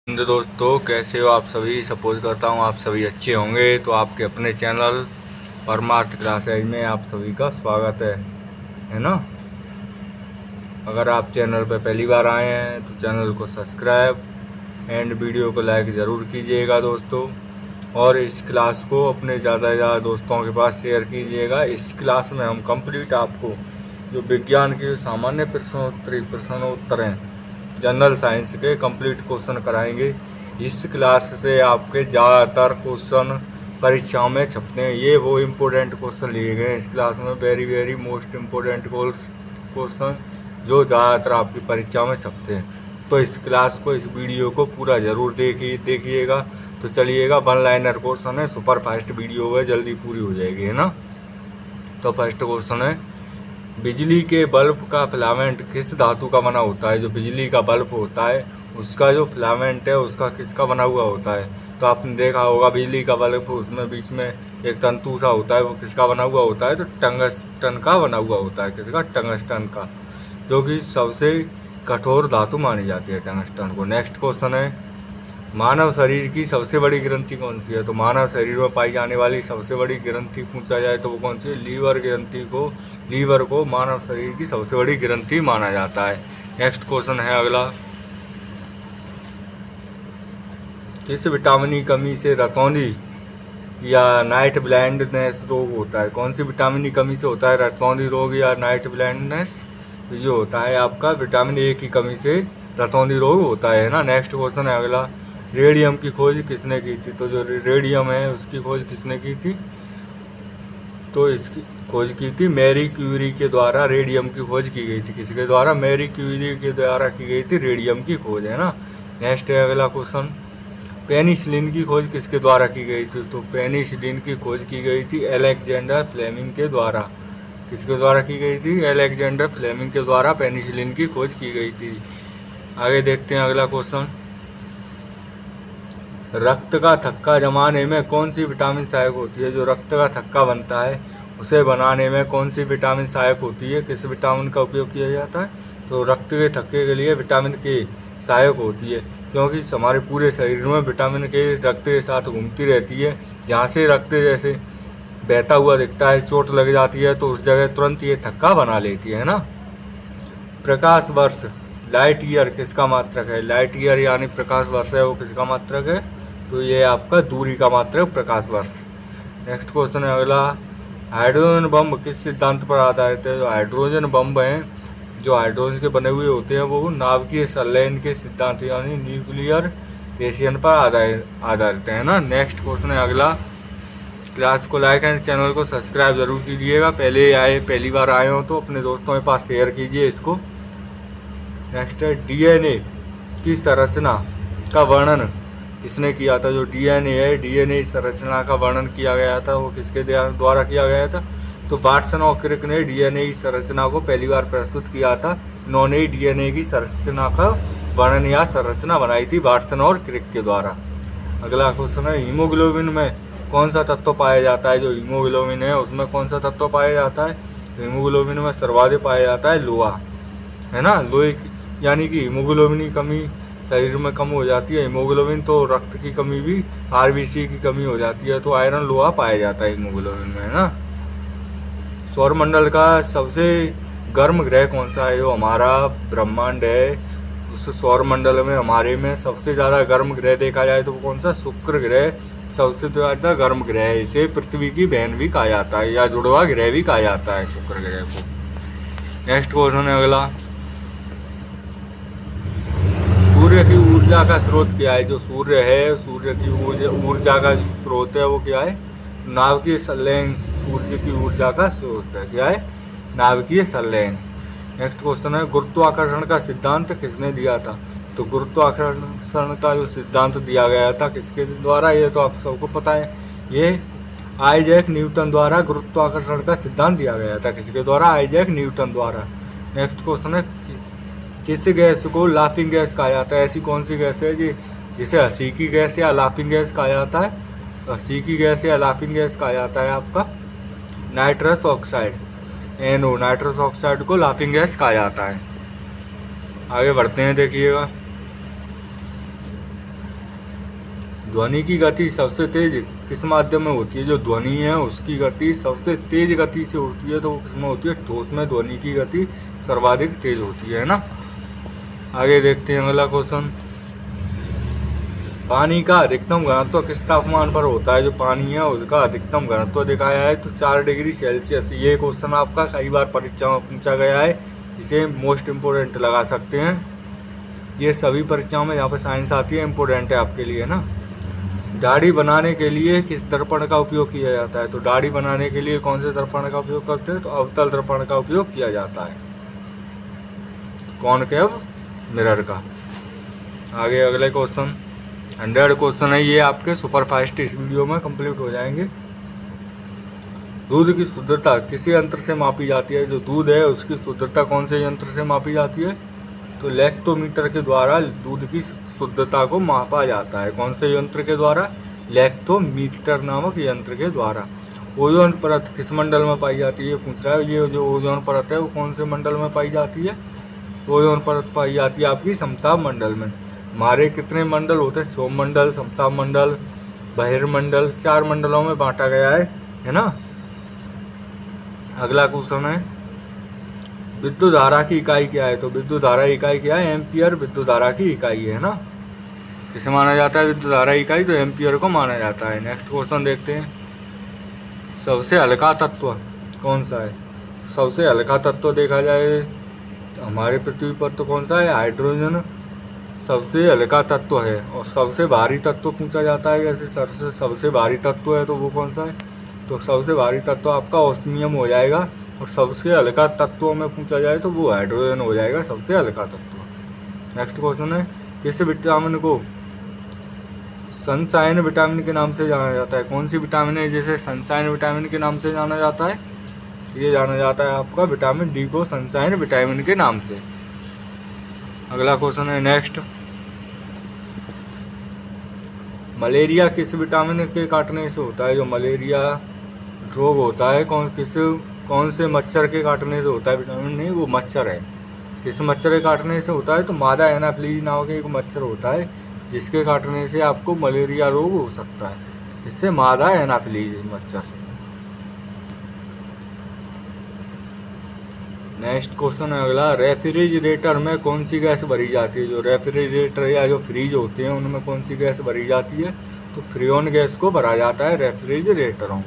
तो दोस्तों, कैसे हो आप सभी। सपोज करता हूँ आप सभी अच्छे होंगे। तो आपके अपने चैनल परमार्थ क्लासेज में आप सभी का स्वागत है ना। अगर आप चैनल पर पहली बार आए हैं तो चैनल को सब्सक्राइब एंड वीडियो को लाइक ज़रूर कीजिएगा दोस्तों। और इस क्लास को अपने ज़्यादा से ज़्यादा दोस्तों के पास शेयर कीजिएगा। इस क्लास में हम कंप्लीट आपको जो विज्ञान के सामान्य प्रश्नोत्तर हैं, जनरल साइंस के कंप्लीट क्वेश्चन कराएंगे। इस क्लास से आपके ज़्यादातर क्वेश्चन परीक्षाओं में छपते हैं। ये वो इम्पोर्टेंट क्वेश्चन लिए गए हैं इस क्लास में, very very most important question जो ज़्यादातर आपकी परीक्षा में छपते हैं। तो इस क्लास को, इस वीडियो को पूरा ज़रूर देखिएगा। तो चलिएगा, वन लाइनर क्वेश्चन है, सुपर फास्ट वीडियो है, जल्दी पूरी हो जाएगी, है ना। तो फर्स्ट क्वेश्चन है, बिजली के बल्ब का फिलामेंट किस धातु का बना होता है। जो बिजली का बल्ब होता है उसका जो फिलामेंट है उसका किसका बना हुआ होता है। तो आपने देखा होगा बिजली का बल्ब, उसमें बीच में एक तंतु सा होता है, वो किसका बना हुआ होता है। तो टंगस्टन का बना हुआ होता है। किसका? टंगस्टन का, जो कि सबसे कठोर धातु मानी जाती है टंगस्टन को। नेक्स्ट क्वेश्चन है, मानव शरीर की सबसे बड़ी ग्रंथि कौन सी है। तो मानव शरीर में पाई जाने वाली सबसे बड़ी ग्रंथि पूछा जाए तो वो कौन सी है। लीवर को मानव शरीर की सबसे बड़ी ग्रंथि माना जाता है। नेक्स्ट क्वेश्चन है अगला, किस विटामिन की कमी से रतौंधी या नाइट ब्लाइंडनेस रोग होता है। कौन सी विटामिन की कमी से होता है रतौंधी रोग या नाइट ब्लाइंडनेस। तो ये होता है आपका विटामिन ए की कमी से रतौंधी रोग होता है ना। नेक्स्ट क्वेश्चन है अगला, रेडियम की खोज किसने की थी। तो जो रेडियम है उसकी खोज किसने की थी। तो इसकी खोज की थी मैरी क्यूरी के द्वारा। रेडियम की खोज की गई थी किसके द्वारा। मैरी क्यूरी के द्वारा की गई थी रेडियम की खोज, है ना। नेक्स्ट है अगला क्वेश्चन, पेनिसिलिन की खोज किसके द्वारा की गई थी। तो पेनिसिलिन की खोज की गई थी अलेक्जेंडर फ्लेमिंग के द्वारा। किसके द्वारा की गई थी। अलेक्जेंडर फ्लेमिंग के द्वारा पेनिसिलिन की खोज की गई थी। आगे देखते हैं अगला क्वेश्चन, रक्त का थक्का जमाने में कौन सी विटामिन सहायक होती है। जो रक्त का थक्का बनता है उसे बनाने में कौन सी विटामिन सहायक होती है। किस विटामिन का उपयोग किया जाता है। तो रक्त के थक्के के लिए विटामिन के सहायक होती है, क्योंकि हमारे पूरे शरीर में विटामिन के रक्त के साथ घूमती रहती है। जहाँ से रक्त जैसे बहता हुआ दिखता है, चोट लग जाती है तो उस जगह तुरंत ये थक्का बना लेती है ना। प्रकाश वर्ष लाइट ईयर किसका मात्रक है। लाइट ईयर यानी प्रकाश वर्ष है वो किसका मात्रक है। तो ये आपका दूरी का मात्रक प्रकाश वर्ष। नेक्स्ट क्वेश्चन है अगला, हाइड्रोजन बम किस सिद्धांत पर आधारित है। जो हाइड्रोजन बम हैं, जो हाइड्रोजन के बने हुए होते हैं वो नाभिकीय संलयन के सिद्धांत यानी न्यूक्लियर फिशन पर आधारित है ना। नेक्स्ट क्वेश्चन है अगला, क्लास को लाइक एंड चैनल को सब्सक्राइब जरूर कीजिएगा। पहली बार आए हो तो अपने दोस्तों के पास शेयर कीजिए इसको। नेक्स्ट है, डीएनए की संरचना का वर्णन किसने किया था। जो डीएनए है, डीएनए संरचना का वर्णन किया गया था वो किसके द्वारा किया गया था। तो वाटसन और क्रिक ने डीएनए की संरचना को पहली बार प्रस्तुत किया था। इन्होंने ही डीएनए की संरचना का वर्णन या संरचना बनाई थी वाटसन और क्रिक के द्वारा। अगला क्वेश्चन है, हीमोग्लोबिन में कौन सा तत्व पाया जाता है। जो हीमोग्लोबिन है उसमें कौन सा तत्व पाया जाता है। तो हीमोग्लोबिन में सर्वाधिक पाया जाता है लोहा, है ना। लोहे यानी कि हीमोग्लोबिन की कमी शरीर में कम हो जाती है। हीमोग्लोबिन तो रक्त की कमी भी, आरबीसी की कमी हो जाती है, तो आयरन लोहा पाया जाता है हीमोग्लोबिन में, है ना। सौरमंडल का सबसे गर्म ग्रह कौन सा है। जो हमारा ब्रह्मांड है उस सौरमंडल में हमारे में सबसे ज़्यादा गर्म ग्रह देखा जाए तो वो कौन सा। शुक्र ग्रह सबसे ज़्यादा गर्म ग्रह है। इसे पृथ्वी की बहन भी कहा जाता है या जुड़वा ग्रह भी कहा जाता है शुक्र ग्रह को। नेक्स्ट क्वेश्चन है अगला, सूर्य की ऊर्जा का स्रोत क्या है। जो सूर्य है, सूर्य की ऊर्जा का स्रोत है वो क्या है। नाभिकीय संलयन सूर्य की ऊर्जा का स्रोत है। क्या है। नाभिकीय संलयन। नेक्स्ट क्वेश्चन है, गुरुत्वाकर्षण का सिद्धांत किसने दिया था। तो गुरुत्वाकर्षण का जो सिद्धांत दिया गया था किसके द्वारा, ये तो आप सबको पता है। ये आइजैक न्यूटन द्वारा गुरुत्वाकर्षण का सिद्धांत दिया गया था। किसके द्वारा। आइजैक न्यूटन द्वारा। नेक्स्ट क्वेश्चन है, किस गैस को लाफिंग गैस कहा जाता है। ऐसी कौन सी गैस है जिसे हंसी की गैस या लाफिंग गैस कहा जाता है। तो हंसी की गैस या लाफिंग गैस कहा जाता है आपका nitrous oxide, NO। Nitrous oxide को लाफिंग गैस कहा जाता है। आगे बढ़ते हैं, देखिएगा ध्वनि की गति सबसे तेज किस माध्यम में होती है? जो ध्वनि है उसकी गति सबसे तेज गति से होती है, तो वो किसमें होती है? ठोस में ध्वनि की गति सर्वाधिक तेज होती है ना। आगे देखते हैं अगला क्वेश्चन। पानी का अधिकतम घनत्व किस तापमान पर होता है? जो पानी है उसका अधिकतम घनत्व दिखाया है तो 4 डिग्री सेल्सियस। ये क्वेश्चन आपका कई बार परीक्षा में पूछा गया है, इसे मोस्ट इम्पोर्टेंट लगा सकते हैं। ये सभी परीक्षाओं में जहाँ पर साइंस आती है इम्पोर्टेंट है आपके लिए ना। दाढ़ी बनाने के लिए किस दर्पण का उपयोग किया जाता है? तो दाढ़ी बनाने के लिए कौन से दर्पण का उपयोग करते हैं? तो अवतल दर्पण का उपयोग किया जाता है, कॉनकेव मिरर का। आगे अगले क्वेश्चन 100 क्वेश्चन है ये आपके सुपर फास्ट इस वीडियो में कंप्लीट हो जाएंगे। दूध की शुद्धता किसी यंत्र से मापी जाती है? जो दूध है उसकी शुद्धता कौन से यंत्र से मापी जाती है? तो लैक्टोमीटर के द्वारा दूध की शुद्धता को मापा जाता है। कौन से यंत्र के द्वारा? लैक्टोमीटर नामक यंत्र के द्वारा। ओजोन परत किस मंडल में पाई जाती है? पूछ रहा है। ये जो ओजोन परत है वो कौन से मंडल में पाई जाती है? ओजोन परत पाई जाती है आपकी समताप मंडल में। हमारे कितने मंडल होते हैं? 6 मंडल, समताप मंडल, बहिर्मंडल, 4 मंडलों में बांटा गया है ना। अगला क्वेश्चन है विद्युत धारा की इकाई क्या है? तो विद्युत धारा इकाई क्या है? एम्पियर विद्युत धारा की इकाई है ना। किसे माना जाता है विद्युत धारा इकाई? तो एम्पियर को माना जाता है। नेक्स्ट क्वेश्चन देखते हैं। सबसे हल्का तत्व कौन सा है? सबसे हल्का तत्व देखा जाए तो हमारे पृथ्वी पर तो कौन सा है? हाइड्रोजन सबसे हल्का तत्व है। और सबसे भारी तत्व पूछा जाता है, जैसे सबसे भारी तत्व है तो वो कौन सा है? तो सबसे भारी तत्व आपका ऑस्मियम हो जाएगा। और सबसे हल्का तत्वों में पूछा जाए तो वो हाइड्रोजन हो जाएगा सबसे हल्का तत्व। नेक्स्ट क्वेश्चन है किस विटामिन को सनशाइन विटामिन के नाम से जाना जाता है? कौन सी विटामिन है जिसे सनशाइन विटामिन के नाम से जाना जाता है? ये जाना जाता है आपका विटामिन डी को सनशाइन विटामिन के नाम से। अगला क्वेश्चन है नेक्स्ट। मलेरिया किस विटामिन के काटने से होता है? जो मलेरिया रोग होता है कौन से मच्छर के काटने से होता है? विटामिन नहीं, वो मच्छर है। किस मच्छर के काटने से होता है? तो मादा एनाफिलीज नामक एक मच्छर होता है जिसके काटने से आपको मलेरिया रोग हो सकता है, इससे मादा एनाफिलीज मच्छर से। नेक्स्ट क्वेश्चन है अगला। रेफ्रिजरेटर में कौन सी गैस भरी जाती है? जो रेफ्रिजरेटर या जो फ्रिज होते हैं उनमें कौन सी गैस भरी जाती है? तो फ्रीऑन गैस को भरा जाता है रेफ्रिजरेटरों में।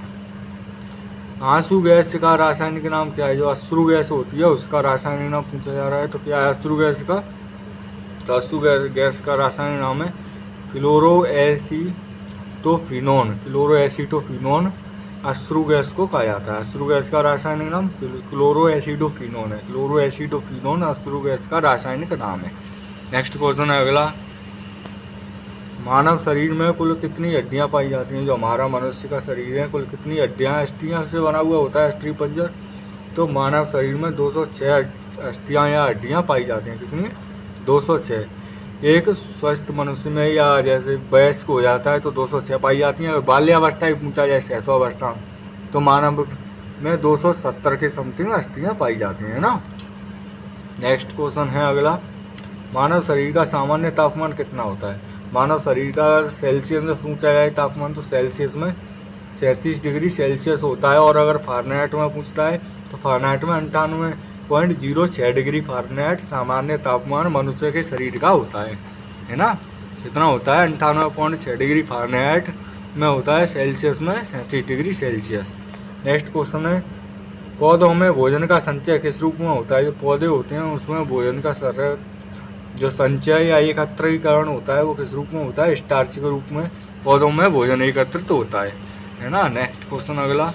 आंसू गैस का रासायनिक नाम क्या है? जो अश्रु गैस होती है उसका रासायनिक नाम पूछा जा रहा है, तो क्या है अश्रु गैस का? तो अश्रु गैस का रासायनिक नाम है क्लोरोएसिटोफिनोन। क्लोरोएसिटोफिनोन अश्रु गैस को कहा जाता है। अश्रु गैस का रासायनिक नाम क्लोरोएसिटोफिनोन है। क्लोरोएसिटोफिनोन अश्रु गैस का रासायनिक नाम है। नेक्स्ट क्वेश्चन है अगला। मानव शरीर में कुल कितनी हड्डियां पाई जाती हैं? जो हमारा मनुष्य का शरीर है कुल कितनी हड्डियां अस्थियां से बना हुआ होता है, अस्थि पंजर। तो मानव शरीर में 206 अस्थियां या हड्डियां पाई जाती हैं। कितनी? 206। एक स्वस्थ मनुष्य में या जैसे वयस्क हो जाता है तो 206 पाई जाती हैं। अगर बाल्यावस्था ही पूछा जाए शैशवावस्था तो मानव में 270 के समथिंग अस्थियां पाई जाती हैं ना। नेक्स्ट क्वेश्चन है अगला। मानव शरीर का सामान्य तापमान कितना होता है? मानव शरीर का सेल्सियस में पूछा जाए तापमान तो सेल्सियस में 37 डिग्री सेल्सियस होता है। और अगर फारेनहाइट में पूछता है तो फारेनहाइट में 98.06 डिग्री फारेनहाइट सामान्य तापमान मनुष्य के शरीर का होता है ना। कितना होता है? 98.6 डिग्री फारेनहाइट में होता है, सेल्सियस में 37 डिग्री सेल्सियस। नेक्स्ट क्वेश्चन है पौधों में भोजन का संचय किस रूप में होता है? जो पौधे होते हैं उसमें भोजन का जो संचय या एकत्रीकरण होता है वो किस रूप में होता है? स्टार्च के रूप में पौधों में भोजन एकत्रित होता है ना। नेक्स्ट क्वेश्चन अगला।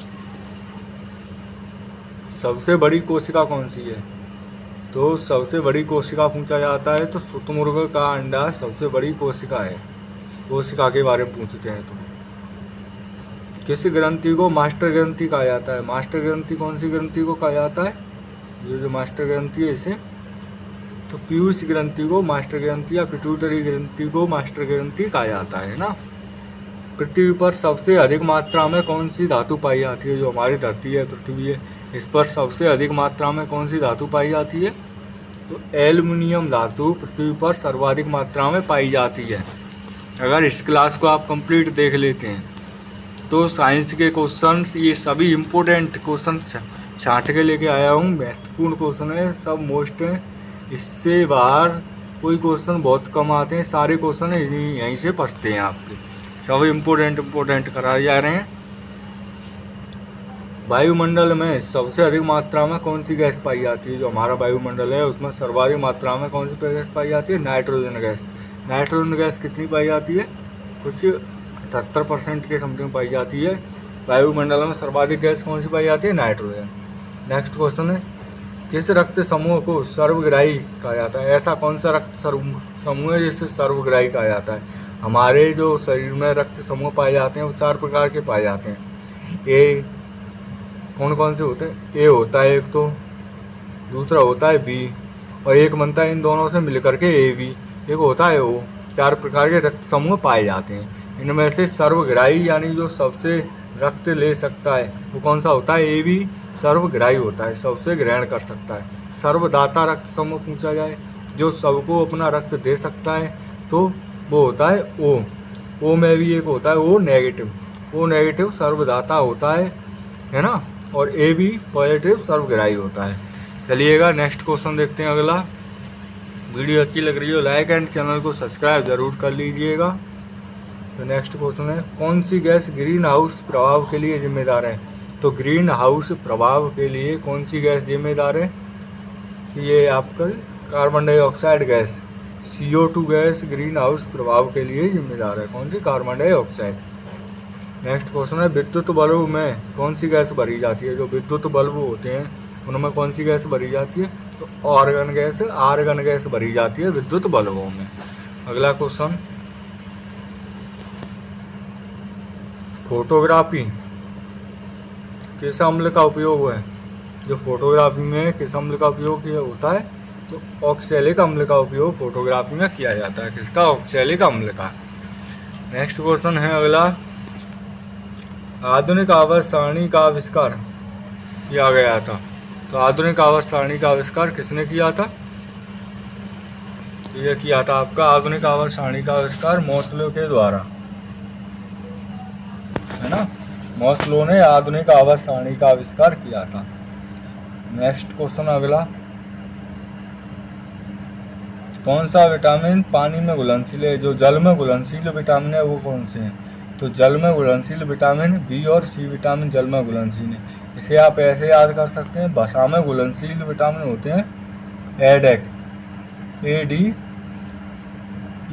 सबसे बड़ी कोशिका कौन सी है? तो सबसे बड़ी कोशिका पूछा जाता है तो शुतुरमुर्ग का अंडा सबसे बड़ी कोशिका है। कोशिका के बारे में पूछते हैं तो किस ग्रंथि को मास्टर ग्रंथि कहा जाता है? मास्टर ग्रंथि कौन सी ग्रंथि को कहा जाता है? ये जो मास्टर ग्रंथि है इसे तो पीयूष ग्रंथि को मास्टर ग्रंथि या पिट्यूटरी ग्रंथि को मास्टर ग्रंथि कहा जाता है ना। पृथ्वी पर सबसे अधिक मात्रा में कौन सी धातु पाई जाती है? जो हमारी धरती है पृथ्वी है इस पर सबसे अधिक मात्रा में कौन सी धातु पाई जाती है? तो एल्युमिनियम धातु पृथ्वी पर सर्वाधिक मात्रा में पाई जाती है। अगर इस क्लास को आप कंप्लीट देख लेते हैं तो साइंस के क्वेश्चंस ये सभी इम्पोर्टेंट क्वेश्चन छांट के लेके आया हूँ। महत्वपूर्ण क्वेश्चन है, सब मोस्ट हैं, इससे बाहर कोई क्वेश्चन बहुत कम आते हैं। सारे क्वेश्चन यहीं से पढ़ते हैं, आपके सब इम्पोर्टेंट कराए जा रहे हैं। वायुमंडल में सबसे अधिक मात्रा में कौन सी गैस पाई जाती है? जो हमारा वायुमंडल है उसमें सर्वाधिक मात्रा में कौन सी गैस पाई जाती है? Nitrogen gas. नाइट्रोजन गैस कितनी पाई जाती है? कुछ 78% के समथिंग पाई जाती है। वायुमंडल में सर्वाधिक गैस कौन सी पाई जाती है? नाइट्रोजन। नेक्स्ट क्वेश्चन है, किस रक्त समूह को सर्वग्राही कहा जाता है? ऐसा कौन सा रक्त समूह है जिसे सर्वग्राही कहा जाता है? हमारे जो शरीर में रक्त समूह पाए जाते हैं वो 4 प्रकार के पाए जाते हैं। ए कौन से होते हैं? ए होता है एक, तो दूसरा होता है बी, और एक बनता है इन दोनों से मिलकर के ए बी, एक होता है ओ। 4 प्रकार के रक्त समूह पाए जाते हैं। इनमें से सर्वग्राही यानी जो सबसे रक्त ले सकता है वो कौन सा होता है? ए बी सर्वग्राही होता है, सबसे ग्रहण कर सकता है। सर्वदाता रक्त समूह पूछा जाए जो सबको अपना रक्त दे सकता है तो वो होता है ओ। ओ में भी एक होता है ओ नेगेटिव। ओ नेगेटिव सर्वदाता होता है ना, और ए बी पॉजिटिव सर्वग्राही होता है। चलिएगा नेक्स्ट क्वेश्चन देखते हैं अगला। वीडियो अच्छी लग रही हो लाइक एंड चैनल को सब्सक्राइब जरूर कर लीजिएगा। तो नेक्स्ट क्वेश्चन है, कौन सी गैस ग्रीन हाउस प्रभाव के लिए जिम्मेदार है? तो ग्रीन हाउस प्रभाव के लिए कौन सी गैस जिम्मेदार है? ये आपका carbon dioxide gas, CO2 gas green house प्रभाव के लिए जिम्मेदार है। कौन सी? Carbon dioxide. नेक्स्ट क्वेश्चन है, विद्युत बल्ब में कौन सी गैस भरी जाती है? जो विद्युत बल्ब होते हैं उनमें कौन सी गैस भरी जाती है? तो आर्गन गैस भरी जाती है विद्युत बल्बों में। अगला क्वेश्चन, फोटोग्राफी किस अम्ल का उपयोग है? जो फोटोग्राफी में किस अम्ल का उपयोग किया होता है? तो ऑक्सैलिक अम्ल का उपयोग फोटोग्राफी में किया जाता है। किसका? ऑक्सैलिक अम्ल का। नेक्स्ट क्वेश्चन है अगला, आधुनिक आवर्त सारणी का आविष्कार किया गया था। तो आधुनिक आवर्त सारणी का आविष्कार किसने किया था? ये किया था आपका आधुनिक आवर्त सारणी का आविष्कार मोस्लो के द्वारा, है ना। मोस्लो ने आधुनिक आवर्त सारणी का आविष्कार किया था। नेक्स्ट क्वेश्चन अगला, कौन सा विटामिन पानी में घुलनशील है? जो जल में घुलनशील विटामिन है वो कौन से हैं? तो जल में घुलनशील विटामिन बी और सी विटामिन जल में घुलनशील है। इसे आप ऐसे याद कर सकते हैं, वसा में घुलनशील विटामिन होते हैं एडेक, AD,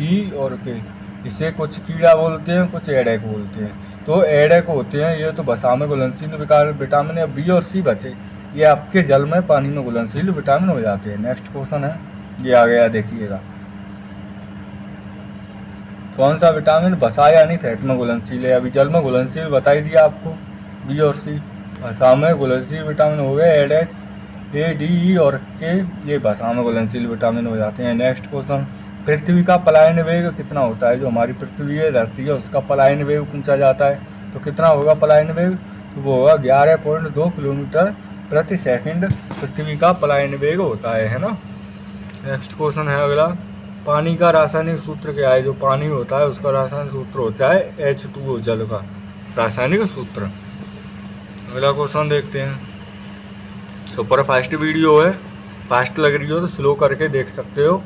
E और K। इसे कुछ कीड़ा बोलते हैं, कुछ एडेक बोलते हैं। तो एडेक होते हैं ये तो वसा में घुलनशील विटामिन है। बी और सी बचे ये आपके जल में पानी में घुलनशील विटामिन हो जाते हैं। नेक्स्ट क्वेश्चन है, ये आ गया देखिएगा, कौन सा विटामिन वसा यानी फैट में घुलनशील है? अभी जल में घुलनशील बता ही दिया आपको, बी और सी। वसा में घुलनशील विटामिन हो गए एडेक, AD, E और K, ये वसा में घुलनशील विटामिन हो जाते हैं। नेक्स्ट क्वेश्चन, पृथ्वी का पलायन वेग कितना होता है? जो हमारी पृथ्वी है धरती है उसका पलायन वेग पूछा जाता है तो कितना होगा पलायन वेग? तो वो होगा 11.2 किलोमीटर प्रति सेकंड पृथ्वी का पलायन वेग होता है ना। नेक्स्ट क्वेश्चन है अगला, पानी का रासायनिक सूत्र क्या है? जो पानी होता है उसका रासायनिक सूत्र होता है H2O, जल का रासायनिक सूत्र। अगला क्वेश्चन देखते हैं। सुपर फास्ट वीडियो है, फास्ट लग रही हो तो स्लो करके देख सकते हो।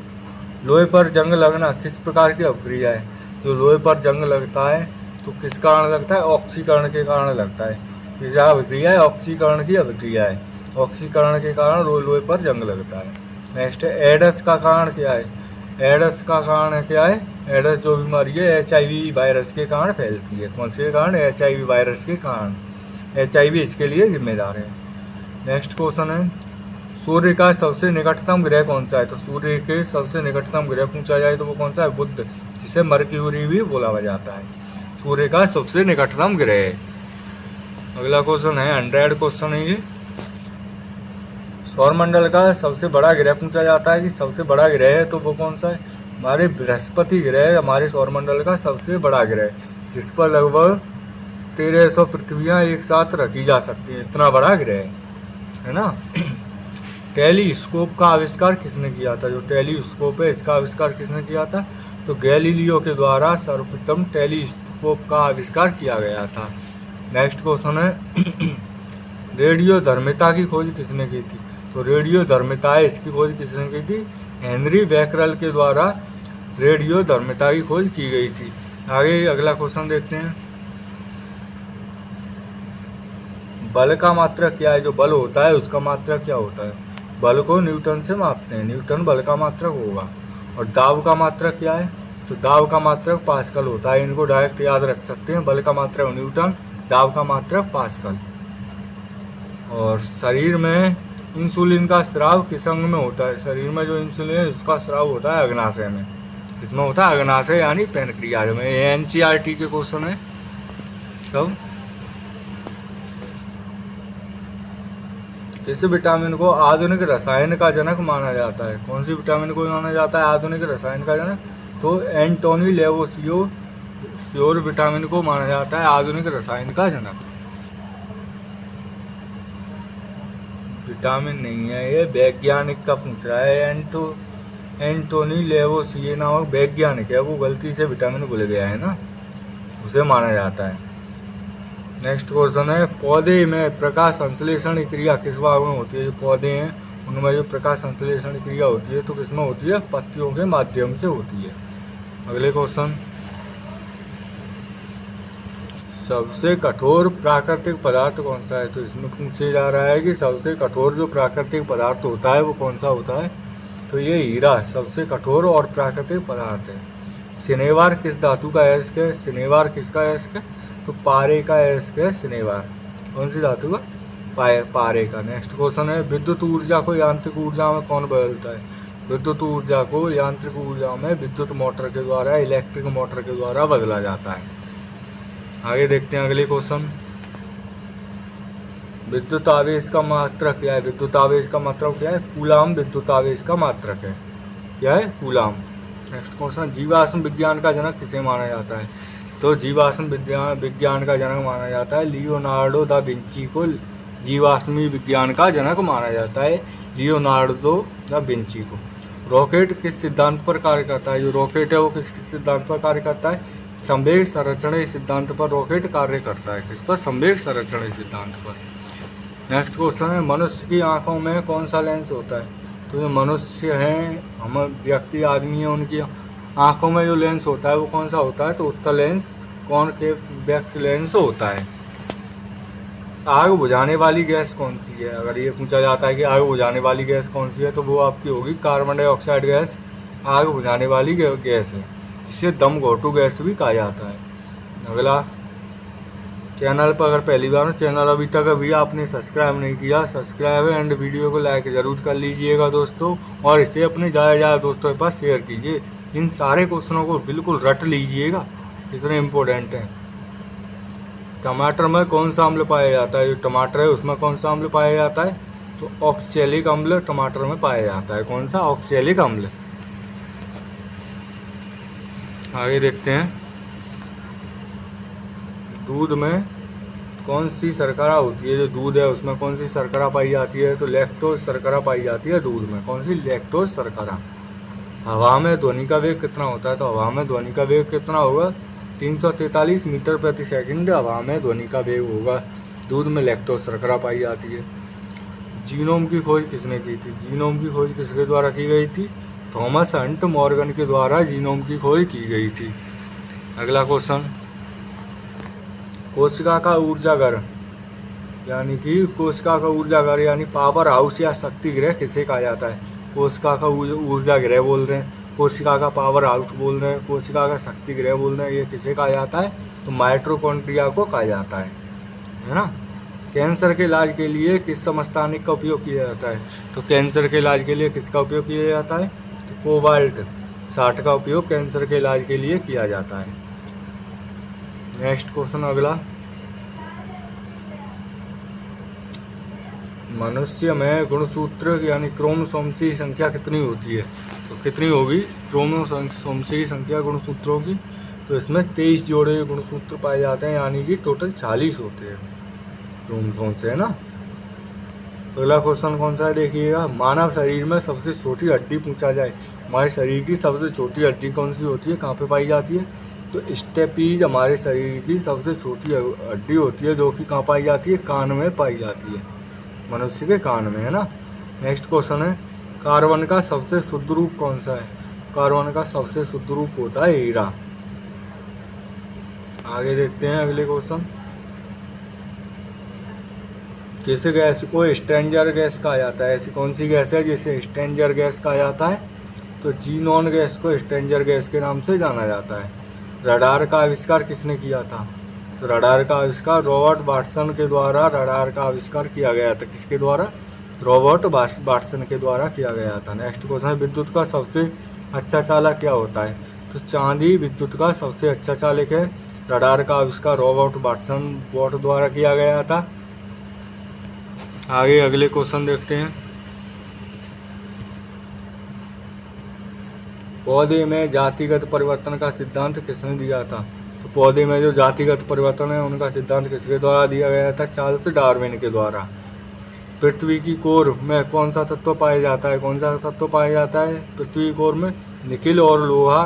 लोहे पर जंग लगना किस प्रकार की अभिक्रिया है? जो लोहे पर जंग लगता है तो किस कारण लगता है? ऑक्सीकरण के कारण लगता है। किस अभिक्रिया है? ऑक्सीकरण की अभिक्रिया है। ऑक्सीकरण के कारण लोहे पर जंग लगता है। नेक्स्ट है, एड्स का कारण क्या है? एड्स का कारण क्या है? एड्स जो बीमारी है HIV वायरस के कारण फैलती है। कौन से कारण? HIV वायरस के कारण। HIV इसके लिए जिम्मेदार है। नेक्स्ट क्वेश्चन है, सूर्य का सबसे निकटतम ग्रह कौन सा है? तो सूर्य के सबसे निकटतम ग्रह पूछा जाए तो वो कौन सा है? बुध, जिसे मर्क्यूरी भी बोला जाता है। सूर्य का सबसे निकटतम ग्रह। अगला क्वेश्चन है 100 क्वेश्चन है ये। सौरमंडल का सबसे बड़ा ग्रह पूछा जाता है कि सबसे बड़ा ग्रह है तो वो कौन सा है? हमारे बृहस्पति ग्रह हमारे सौरमंडल का सबसे बड़ा ग्रह, जिस पर लगभग 1300 पृथ्वियाँ एक साथ रखी जा सकती है। इतना बड़ा ग्रह है ना। टेलीस्कोप का आविष्कार किसने किया था? जो टेलीस्कोप है इसका आविष्कार किसने किया था? तो गैलीलियो के द्वारा सर्वप्रथम टेलीस्कोप का आविष्कार किया गया था। नेक्स्ट क्वेश्चन है रेडियो धर्मिता की खोज किसने की थी? तो रेडियो धर्मिता है, इसकी खोज किसने की थी? हेनरी बैकरल के द्वारा रेडियो धर्मिता की खोज की गई थी। आगे अगला क्वेश्चन देखते हैं। बल का मात्रक क्या है? जो बल होता है उसका मात्रक क्या होता है? बल को न्यूटन से मापते हैं, न्यूटन बल का मात्रक होगा। और दाब का मात्रक क्या है? तो दाब का मात्रक पास्कल होता है। इनको डायरेक्ट याद रख सकते हैं, बल का मात्रक न्यूटन, दाब का मात्रक पास्कल। और शरीर में इंसुलिन का स्राव किस अंग में होता है? शरीर में जो इंसुलिन है उसका स्राव होता है अग्नाशय में। इसमें होता है अग्नाशय यानी पैनक्रियाज में। ये NCERT के क्वेश्चन है। कब किस विटामिन को आधुनिक रसायन का जनक माना जाता है? कौन सी विटामिन को माना जाता है आधुनिक रसायन का जनक? तो एंटोनी लेवोसियोर विटामिन को माना जाता है आधुनिक रसायन का जनक। विटामिन नहीं है ये, वैज्ञानिक का पूछ रहा है। एंटोनी लेवोसियर नामक वैज्ञानिक है, वो गलती से विटामिन भूल गया है ना, उसे माना जाता है। नेक्स्ट क्वेश्चन है पौधे में प्रकाश संश्लेषण क्रिया किस भाग में होती है? जो पौधे हैं उनमें जो प्रकाश संश्लेषण क्रिया होती है तो किसमें होती है? पत्तियों के माध्यम से होती है। अगले क्वेश्चन, सबसे कठोर प्राकृतिक पदार्थ कौन सा है? तो इसमें पूछे जा रहा है कि सबसे कठोर जो प्राकृतिक पदार्थ होता है वो कौन सा होता है? तो ये हीरा सबसे कठोर और प्राकृतिक पदार्थ है। सिनेवार किस धातु का अयस्क है? सिनेवार किसका अयस्क है? तो पारे का अयस्क है सिनेवार। कौन सी धातु का? पारे का। नेक्स्ट क्वेश्चन है विद्युत ऊर्जा को यांत्रिक ऊर्जा में कौन बदलता है? विद्युत ऊर्जा को यांत्रिक ऊर्जा में विद्युत मोटर के द्वारा, इलेक्ट्रिक मोटर के द्वारा बदला जाता है। आगे देखते हैं अगले क्वेश्चन, विद्युत आवेश का मात्रक क्या है? विद्युत आवेश का मात्रक क्या है? कूलाम विद्युत आवेश का मात्रक है। क्या है? कूलाम। नेक्स्ट क्वेश्चन, जीवाश्म विज्ञान का जनक किसे माना जाता है? तो जीवाश्म विज्ञान का जनक माना जाता है लियोनार्डो दा विंची को। जीवाश्मी विज्ञान का जनक माना जाता है लियोनार्डो दा विंची को। रॉकेट किस सिद्धांत पर कार्य करता है? जो रॉकेट है वो किस सिद्धांत पर कार्य करता है? संवेग संरक्षण सिद्धांत पर रॉकेट कार्य करता है। किस पर? संवेग संरक्षण सिद्धांत पर। नेक्स्ट क्वेश्चन है मनुष्य की आंखों में कौन सा लेंस होता है? तो जो मनुष्य हैं, हम व्यक्ति आदमी हैं, उनकी आंखों में जो लेंस होता है वो कौन सा होता है? तो उत्तल लेंस, कॉनकेवेक्स लेंस होता है। आग बुझाने वाली गैस कौन सी है? अगर ये पूछा जाता है कि आग बुझाने वाली गैस कौन सी है तो वो आपकी होगी कार्बन डाइऑक्साइड गैस। आग बुझाने वाली गैस है, जिसे दम घोटू गैस भी कहा जाता है। अगला, चैनल पर अगर पहली बार चैनल अभी तक अभी आपने सब्सक्राइब नहीं किया, सब्सक्राइब एंड वीडियो को लाइक ज़रूर कर लीजिएगा दोस्तों, और इसे अपने ज़्यादा दोस्तों के पास शेयर कीजिए। इन सारे क्वेश्चनों को बिल्कुल रट लीजिएगा, इतने इम्पोर्टेंट हैं। टमाटर में कौन सा अम्ल पाया जाता है? जो टमाटर है उसमें कौन सा अम्ल पाया जाता है? तो ऑक्सैलिक अम्ल टमाटर में पाया जाता है। कौन सा? ऑक्सैलिक अम्ल। आगे देखते हैं, दूध में कौन सी शर्करा होती है? जो दूध है उसमें कौन सी शर्करा पाई जाती है? तो लैक्टोज शर्करा पाई जाती है दूध में। कौन सी? लैक्टोज शर्करा। हवा में ध्वनि का वेग कितना होता है? तो हवा में ध्वनि का वेग कितना होगा? 343 मीटर प्रति सेकंड हवा में ध्वनि का वेग होगा। दूध में लैक्टोज शर्करा पाई जाती है। जीनोम की खोज किसने की थी? जीनोम की खोज किसके द्वारा की गई थी? थॉमस हंट मॉर्गन के द्वारा जीनोम की खोज की गई थी। अगला क्वेश्चन, कोशिका का ऊर्जाघर यानी कि कोशिका का ऊर्जाघर यानी पावर हाउस या शक्ति गृह किसे कहा जाता है? कोशिका का ऊर्जा गृह बोल रहे हैं, कोशिका का पावर हाउस बोल रहे हैं, कोशिका का शक्ति गृह बोल रहे हैं। ये किसे कहा जाता है? तो माइटोकॉन्ड्रिया को कहा जाता है ना। कैंसर के इलाज के लिए किस समस्थानिक का उपयोग किया जाता है? तो कैंसर के इलाज के लिए किसका उपयोग किया जाता है? तो कोबाल्ट 60 का उपयोग कैंसर के इलाज के लिए किया जाता है। नेक्स्ट क्वेश्चन अगला, मनुष्य में गुणसूत्र यानी क्रोमोसोम्स की संख्या कितनी होती है? तो कितनी होगी क्रोमोसोम्स की संख्या गुणसूत्रों की? तो इसमें 23 जोड़े गुणसूत्र पाए जाते हैं, यानी कि टोटल 40 होते हैं क्रोमोसोम्स, है ना। अगला क्वेश्चन कौन सा है देखिएगा, मानव शरीर में सबसे छोटी हड्डी पूछा जाए। हमारे शरीर की सबसे छोटी हड्डी कौन सी होती है, कहाँ पे पाई जाती है? तो स्टेपीज हमारे शरीर की सबसे छोटी हड्डी होती है, जो कि कहाँ पाई जाती है? कान में पाई जाती है, मनुष्य के कान में, है ना। नेक्स्ट क्वेश्चन है, कार्बन का सबसे शुद्ध रूप कौन सा है? कार्बन का सबसे शुद्ध रूप होता है हीरा। आगे देखते हैं अगले क्वेश्चन, किस गैस को स्ट्रेंजर गैस कहा जाता है? ऐसी कौन सी गैस है जिसे स्ट्रेंजर गैस कहा जाता है? तो जीनॉन गैस को स्ट्रेंजर गैस के नाम से जाना जाता है। रडार का आविष्कार किसने किया था? तो रडार का आविष्कार रॉबर्ट वाटसन के द्वारा रडार का आविष्कार किया गया था। किसके द्वारा? रॉबर्ट वाटसन के द्वारा किया गया था। नेक्स्ट क्वेश्चन है, विद्युत का सबसे अच्छा चालक क्या होता है? तो चांदी विद्युत का सबसे अच्छा चालक है। रडार का आविष्कार रॉबर्ट वाटसन द्वारा किया गया था। आगे अगले क्वेश्चन देखते हैं, पौधे में जातिगत परिवर्तन का सिद्धांत किसने दिया था? तो पौधे में जो जातिगत परिवर्तन है उनका सिद्धांत किसके द्वारा दिया गया था? चार्ल्स डार्विन के द्वारा। पृथ्वी की कोर में कौन सा तत्व पाया जाता है? कौन सा तत्व पाया जाता है पृथ्वी की कोर में? निकिल और लोहा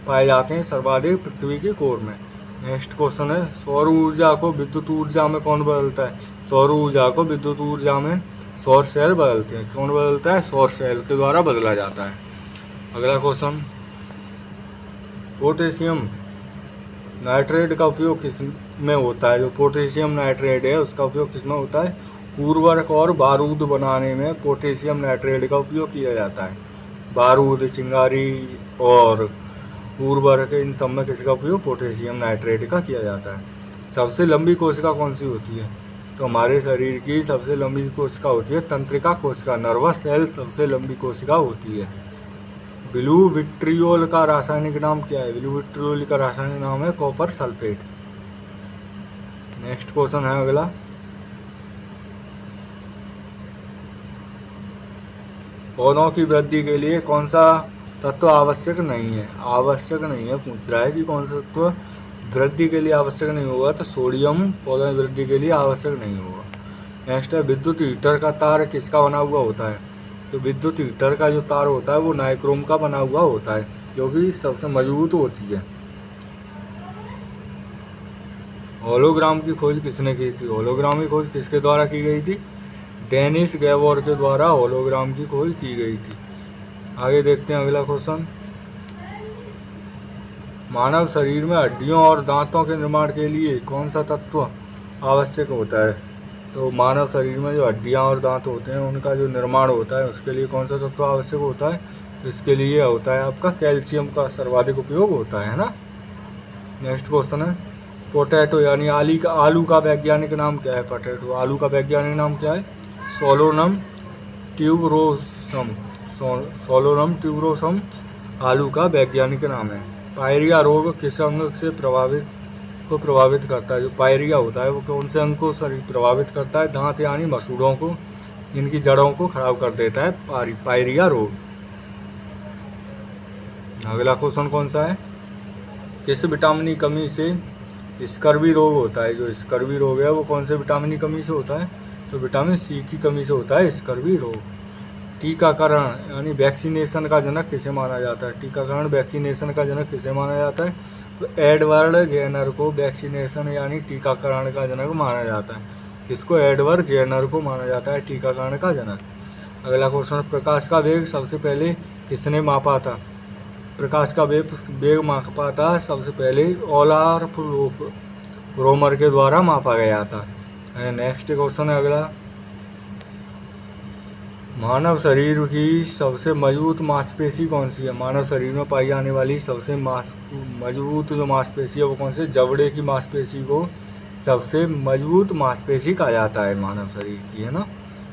पाए जाते हैं सर्वाधिक पृथ्वी की कोर में। नेक्स्ट क्वेश्चन है, सौर ऊर्जा को विद्युत ऊर्जा में कौन बदलता है? सौर ऊर्जा को विद्युत ऊर्जा में सौर सेल बदलते हैं। कौन बदलता है? सौर सेल के द्वारा बदला जाता है। अगला क्वेश्चन, पोटेशियम नाइट्रेट का उपयोग किस में होता है? जो पोटेशियम नाइट्रेट है उसका उपयोग किस में होता है? उर्वरक और बारूद बनाने में पोटेशियम नाइट्रेट का उपयोग किया जाता है। बारूद, चिंगारी और उर्वरक, इन सब में किसका उपयोग? पोटेशियम नाइट्रेट का किया जाता है। सबसे लंबी कोशिका कौन सी होती है? तो हमारे शरीर की सबसे लंबी कोशिका होती है तंत्रिका कोशिका, नर्वस सेल सबसे लंबी कोशिका होती है। ब्लू विट्रियोल का रासायनिक नाम क्या है? ब्लू विट्रियोल का रासायनिक नाम है कॉपर सल्फेट। नेक्स्ट क्वेश्चन है अगला, पौधों की वृद्धि के लिए कौन सा तत्व आवश्यक नहीं है? आवश्यक नहीं है पूछ रहा है कि कौन सा तत्व वृद्धि के लिए आवश्यक नहीं होगा, तो सोडियम पौधों की वृद्धि के लिए आवश्यक नहीं होगा। नेक्स्ट है, विद्युत हीटर का तार किसका बना हुआ होता है? तो विद्युत हीटर का जो तार होता है वो नाइक्रोम का बना हुआ होता है, जो कि सबसे मजबूत होती है। होलोग्राम की खोज किसने की थी? होलोग्राम की खोज किसके द्वारा की गई थी? डेनिस गैबोर के द्वारा होलोग्राम की खोज की गई थी। आगे देखते हैं अगला क्वेश्चन, मानव शरीर में हड्डियों और दांतों के निर्माण के लिए कौन सा तत्व आवश्यक होता है? तो मानव शरीर में जो हड्डियां और दांत होते हैं उनका जो निर्माण होता है उसके लिए कौन सा तत्व आवश्यक होता है? तो इसके लिए होता है आपका कैल्शियम का सर्वाधिक उपयोग होता है ना। नेक्स्ट क्वेश्चन है, पोटैटो यानी आलू का वैज्ञानिक नाम क्या है? पोटैटो आलू का वैज्ञानिक नाम क्या है? सोलोनम ट्यूबरोसम। सोलोनम ट्यूबरोसम आलू का वैज्ञानिक नाम है। पायरिया रोग किस अंग से प्रभावित करता है? जो पायरिया होता है वो कौन से अंग को प्रभावित करता है? दांत यानी मसूड़ों को, इनकी जड़ों को खराब कर देता है पायरिया रोग। अगला क्वेश्चन कौन सा है, किस विटामिन की कमी से स्कर्वी रोग होता है? जो स्कर्वी रोग है वो कौन से विटामिन की कमी से होता है? तो विटामिन सी की कमी से होता है स्कर्वी रोग। टीकाकरण यानी वैक्सीनेशन का जनक किसे माना जाता है? टीकाकरण वैक्सीनेशन का जनक किसे माना जाता है? तो एडवर्ड जेनर को वैक्सीनेशन यानी टीकाकरण का जनक माना जाता है। किसको? एडवर्ड जेनर को माना जाता है टीकाकरण का जनक। अगला क्वेश्चन, प्रकाश का वेग सबसे पहले किसने मापा था? प्रकाश का वेग मापा था सबसे पहले ओलाफ रोमर के द्वारा मापा गया था। नेक्स्ट क्वेश्चन है अगला, मानव शरीर की सबसे मजबूत मांसपेशी कौन सी है? मानव शरीर में पाई जाने वाली सबसे मजबूत जो मांसपेशी है वो कौन सी? जबड़े की मांसपेशी को सबसे मजबूत मांसपेशी कहा जाता है मानव शरीर की, है ना।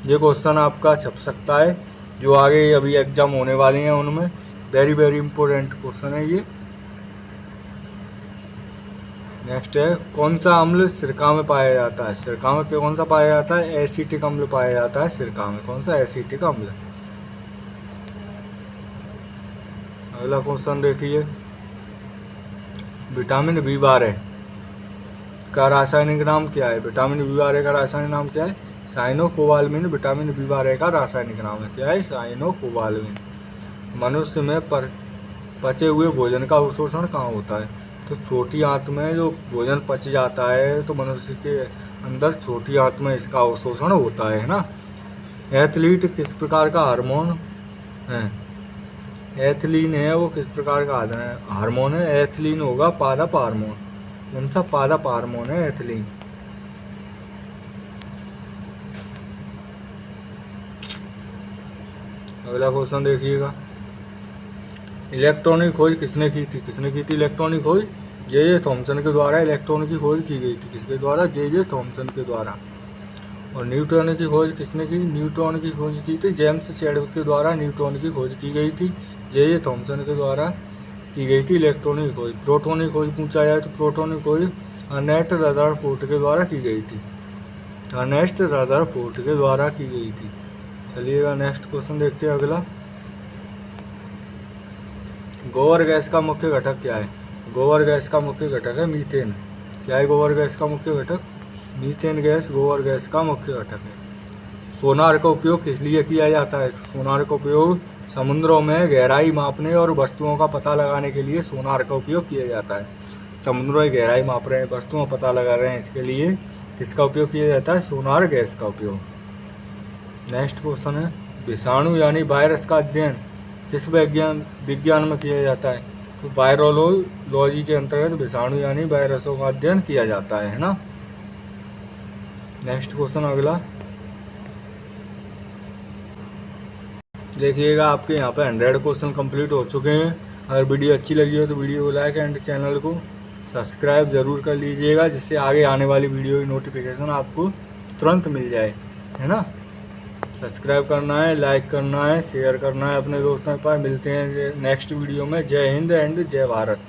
ये क्वेश्चन आपका छप सकता है, जो आगे अभी एग्जाम होने वाले हैं उनमें वेरी वेरी इंपॉर्टेंट क्वेश्चन है ये। नेक्स्ट है, कौन सा अम्ल सिरका में पाया जाता है? सिरका में कौन सा पाया जाता है? एसिटिक अम्ल पाया जाता है सिरका में। कौन सा? एसिटिक अम्ल। अगला क्वेश्चन देखिए, विटामिन B12 का रासायनिक नाम क्या है? विटामिन B12 का रासायनिक नाम क्या है? साइनोकोबालमिन विटामिन बी12 का रासायनिक नाम है। क्या है? साइनोकोबालमिन। मनुष्य में पचे हुए भोजन का अवशोषण कहाँ होता है? तो छोटी आंत में जो भोजन पच जाता है तो मनुष्य के अंदर छोटी आंत में इसका अवशोषण होता है ना। एथलीट किस प्रकार का हार्मोन है? एथिलीन है वो किस प्रकार का हार्मोन है? एथिलीन होगा पादप हार्मोन। कौन सा? पादप हार्मोन है एथिलीन। अगला क्वेश्चन देखिएगा, इलेक्ट्रॉन की खोज किसने की थी? किसने की थी इलेक्ट्रॉन की खोज? जे थॉमसन के द्वारा इलेक्ट्रॉन की खोज की गई थी। किसके द्वारा? जे थॉमसन के द्वारा। और न्यूट्रॉन की खोज किसने की? न्यूट्रॉन की खोज की थी जेम्स चैडविक के द्वारा न्यूट्रॉन की खोज की गई थी। जे थॉमसन के द्वारा की गई थी इलेक्ट्रॉन की खोज। प्रोटॉन की खोज पूछा जाए तो प्रोटॉन की खोज अर्नेस्ट रदरफोर्ड के द्वारा की गई थी। अर्नेस्ट रदरफोर्ड के द्वारा की गई थी। चलिएगा नेक्स्ट क्वेश्चन देखते हैं अगला, गोबर गैस का मुख्य घटक क्या है? गोबर गैस का मुख्य घटक है मीथेन। क्या है गोबर गैस का मुख्य घटक? मीथेन गैस गोबर गैस का मुख्य घटक है। सोनार का उपयोग किस लिए किया जाता है? तो सोनार का उपयोग समुद्रों में गहराई मापने और वस्तुओं का पता लगाने के लिए सोनार का उपयोग किया जाता है। समुद्रों की गहराई माप रहे हैं, वस्तुओं का पता लगा रहे हैं, इसके लिए किसका उपयोग किया जाता है? सोनार गैस का उपयोग। नेक्स्ट क्वेश्चन है, विषाणु यानी वायरस का अध्ययन किस विज्ञान में किया जाता है? तो वायरोलॉजी के अंतर्गत विषाणु यानी वायरसों का अध्ययन किया जाता है ना। नेक्स्ट क्वेश्चन अगला देखिएगा, आपके यहाँ पे 100 क्वेश्चन कंप्लीट हो चुके हैं। अगर वीडियो अच्छी लगी हो तो वीडियो को लाइक एंड चैनल को सब्सक्राइब ज़रूर कर लीजिएगा, जिससे आगे आने वाली वीडियो की नोटिफिकेशन आपको तुरंत मिल जाए, है ना। सब्सक्राइब करना है, लाइक करना है, शेयर करना है अपने दोस्तों के पास। मिलते हैं नेक्स्ट वीडियो में। जय हिंद एंड जय भारत।